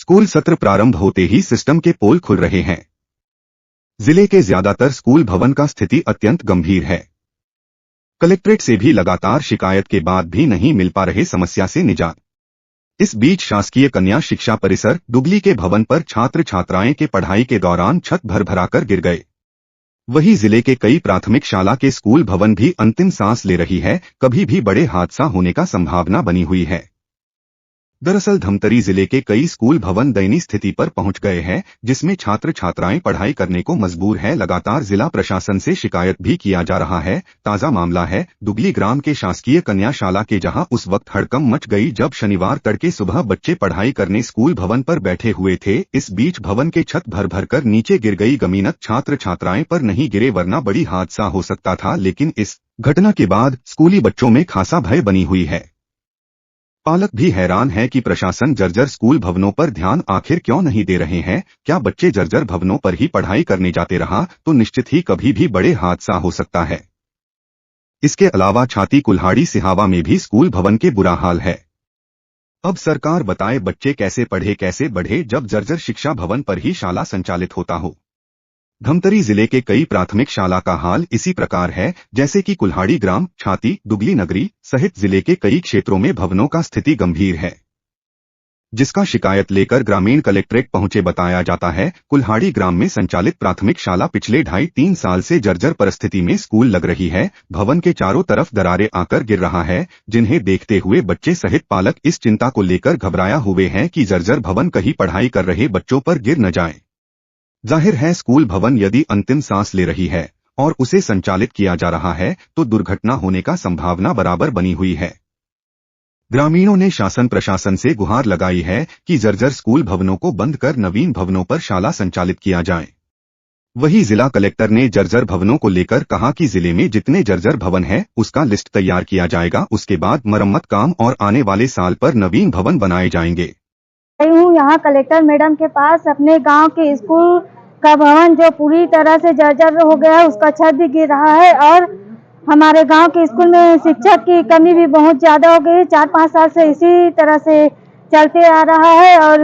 School सत्र प्रारंभ होते ही सिस्टम के पोल खुल रहे हैं। जिले के ज्यादातर स्कूल भवन का स्थिति अत्यंत गंभीर है। कलेक्ट्रेट से भी लगातार शिकायत के बाद भी नहीं मिल पा रहे समस्या से निजात। इस बीच शासकीय कन्या शिक्षा परिसर दुगली के भवन पर छात्र छात्राएं के पढ़ाई के दौरान छत भरभराकर गिर गए। वहीं जिले के कई प्राथमिक शाला के स्कूल भवन भी अंतिम सांस ले रही है, कभी भी बड़े हादसा होने का संभावना बनी हुई है। दरअसल धमतरी जिले के कई स्कूल भवन दयनीय स्थिति पर पहुंच गए हैं, जिसमें छात्र छात्राएं पढ़ाई करने को मजबूर है। लगातार जिला प्रशासन से शिकायत भी किया जा रहा है। ताजा मामला है दुगली ग्राम के शासकीय कन्या शाला के, जहां उस वक्त हड़कंप मच गई जब शनिवार तड़के सुबह बच्चे पढ़ाई करने स्कूल भवन पर बैठे हुए थे। इस बीच भवन के छत भर भर कर नीचे गिर गई। गमीनत छात्र छात्राएं पर नहीं गिरे वरना बड़ी हादसा हो सकता था, लेकिन इस घटना के बाद स्कूली बच्चों में खासा भय बनी हुई है। पालक भी हैरान है कि प्रशासन जर्जर स्कूल भवनों पर ध्यान आखिर क्यों नहीं दे रहे हैं। क्या बच्चे जर्जर भवनों पर ही पढ़ाई करने जाते रहा तो निश्चित ही कभी भी बड़े हादसा हो सकता है। इसके अलावा छाती कुल्हाड़ी सिहावा में भी स्कूल भवन के बुरा हाल है। अब सरकार बताए बच्चे कैसे पढ़े कैसे बढ़े जब जर्जर शिक्षा भवन पर ही शाला संचालित होता हो। धमतरी जिले के कई प्राथमिक शाला का हाल इसी प्रकार है, जैसे कि कुल्हाड़ी ग्राम, छाती, दुगली नगरी सहित जिले के कई क्षेत्रों में भवनों का स्थिति गंभीर है, जिसका शिकायत लेकर ग्रामीण कलेक्ट्रेट पहुंचे। बताया जाता है कुल्हाड़ी ग्राम में संचालित प्राथमिक शाला पिछले 2.5-3 साल से जर्जर परिस्थिति में स्कूल लग रही है। भवन के चारों तरफ दरारें आकर गिर रहा है, जिन्हें देखते हुए बच्चे सहित पालक इस चिंता को लेकर घबराया हुए हैं कि जर्जर भवन कहीं पढ़ाई कर रहे बच्चों पर गिर न जाए। जाहिर है स्कूल भवन यदि अंतिम सांस ले रही है और उसे संचालित किया जा रहा है तो दुर्घटना होने का संभावना बराबर बनी हुई है। ग्रामीणों ने शासन प्रशासन से गुहार लगाई है कि जर्जर स्कूल भवनों को बंद कर नवीन भवनों पर शाला संचालित किया जाए। वहीं जिला कलेक्टर ने जर्जर भवनों को लेकर कहा कि जिले में जितने जर्जर भवन है उसका लिस्ट तैयार किया जाएगा, उसके बाद मरम्मत काम और आने वाले साल पर नवीन भवन बनाए जाएंगे। हूँ यहाँ कलेक्टर मैडम के पास अपने गांव के स्कूल का भवन जो पूरी तरह से जर्जर हो गया है, उसका छत भी गिर रहा है और हमारे गांव के स्कूल में शिक्षक की कमी भी बहुत ज्यादा हो गई है। 4-5 साल से इसी तरह से चलते आ रहा है और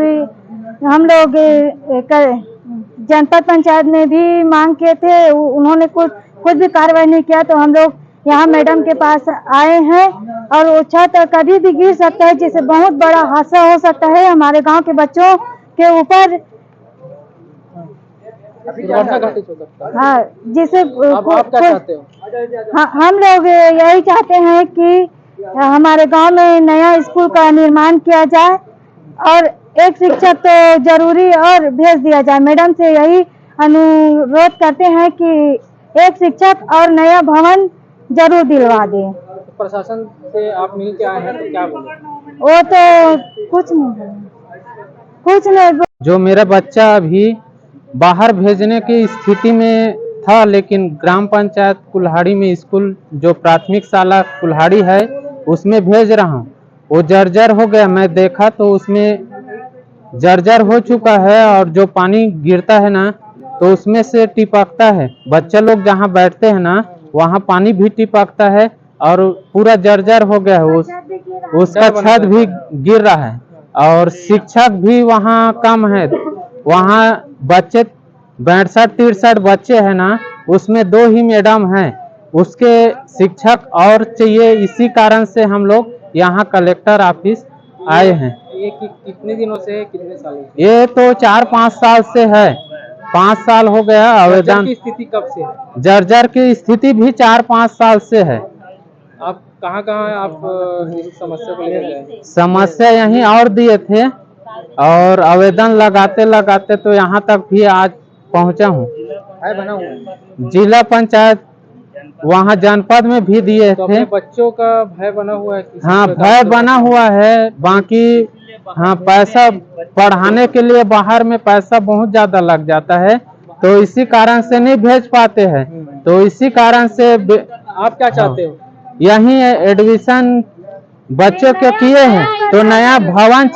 हम लोग जनपद पंचायत में भी मांग किए थे, उन्होंने कुछ भी कार्रवाई नहीं किया। तो हम लोग यहाँ मैडम के पास आए हैं और वो छत कभी भी गिर सकता है, जिससे बहुत बड़ा हादसा हो सकता है हमारे गांव के बच्चों के ऊपर। हाँ, जिसे आप क्या चाहते हो? हाँ, हम लोग यही चाहते हैं कि हमारे गांव में नया स्कूल का निर्माण किया जाए और एक शिक्षक तो जरूरी और भेज दिया जाए। मैडम से यही अनुरोध करते हैं कि एक शिक्षक और नया भवन जरूर दिलवा दें। प्रशासन से आप मिल के आए हैं तो क्या बोले? वो तो कुछ नहीं। जो मेरा बच्चा अभी बाहर भेजने की स्थिति में था, लेकिन ग्राम पंचायत कुल्हाड़ी में स्कूल जो प्राथमिक शाला कुल्हाड़ी है उसमें भेज रहा हूँ, वो जर्जर हो गया। मैं देखा तो उसमें जर्जर हो चुका है और जो पानी गिरता है ना तो उसमें से टिपकता है। बच्चे लोग जहाँ बैठते हैं ना वहाँ पानी भी टिपकता है और पूरा जर्जर हो गया है। उसका छत भी गिर रहा है और शिक्षक भी वहाँ कम है। वहाँ बच्चे 62-63 बच्चे हैं ना, उसमें 2 ही मैडम हैं, उसके शिक्षक और चाहिए। इसी कारण से हम लोग यहाँ कलेक्टर ऑफिस आए हैं। ये कितने दिनों से, कितने साल? ये तो 4-5 साल से है। 5 साल हो गया आवेदन। की स्थिति कब से है? जर्जर की स्थिति भी 4-5 साल से है। आप कहाँ आप समस्या को लेकर गए? समस्या यहीं और दिए थे और आवेदन लगाते लगाते तो यहाँ तक भी आज पहुँचा हूँ। भय बना हुआ जिला पंचायत वहाँ जनपद में भी दिए तो थे। बच्चों का भय बना हुआ है? हाँ, भय बना हुआ है। बाकी हाँ, पैसा पढ़ाने के लिए बाहर में पैसा बहुत ज्यादा लग जाता है, तो इसी कारण से नहीं भेज पाते हैं। तो इसी कारण से आप क्या चाहते हो? यही एडमिशन बच्चों के किए हैं तो नया भवन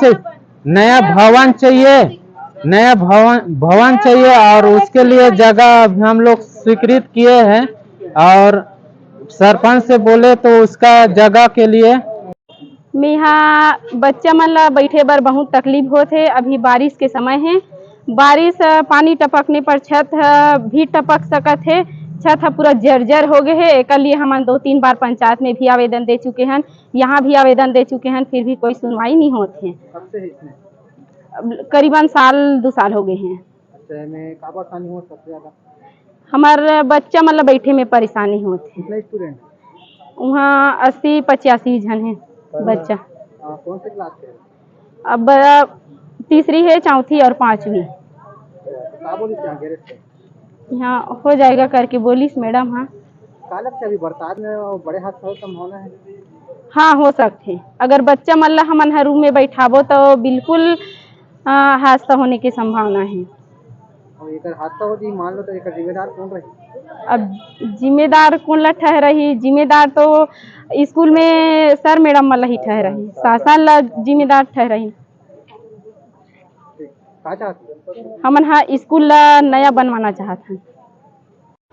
चाहिए और उसके लिए जगह हम लोग स्वीकृत किए हैं और सरपंच से बोले तो उसका जगह के लिए। में यहाँ बच्चा मन ला बैठे बर बहुत तकलीफ होथे। अभी बारिश के समय है, बारिश पानी टपकने पर छत भी टपक सकत है। छत पूरा जर्जर हो गए है। एक लिए हम 2-3 बार पंचायत में भी आवेदन दे चुके हैं, यहाँ भी आवेदन दे चुके हैं, फिर भी कोई सुनवाई नहीं होती है। कब से है इसमें? करीबन 1-2 साल हो गए हैं। अच्छा, में का परेशानी हो सबसे ज्यादा? हमारे बच्चा मतलब बैठे में परेशानी होती है। कितने स्टूडेंट? वहाँ 80-85 जन है बच्चा। कौन से क्लास के? अब तीसरी है, चौथी और 5वीं। का बोली से? यहाँ हो जाएगा करके बोलिस मैडम। हाँ, का लगता है अभी बरसात में बड़े हादसा हो संभावना है? हाँ हो सकते। अगर बच्चा मल्ला हमन हर रूम में बैठाबो तो बिल्कुल हादसा होने की संभावना है। और एक हादसा हो जी मान लो तो एक जिम्मेदार कौन रही? अब जिम्मेदार कौन ला ठहरही? जिम्मेदार तो स्कूल में सर मैडम मल्ला ही ठहरही, शासन ला जिम्मेदार ठहरही। का चाहती? हमन हाँ स्कूल ला नया बनवाना चाहते हैं।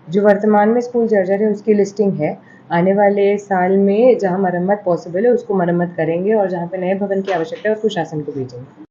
जो वर्तमान में स्कूल जर्जर है उसकी लिस्टिंग है। आने वाले साल में जहां मरम्मत पॉसिबल है उसको मरम्मत करेंगे और जहां पे नए भवन की आवश्यकता है उसको शासन को भेजेंगे।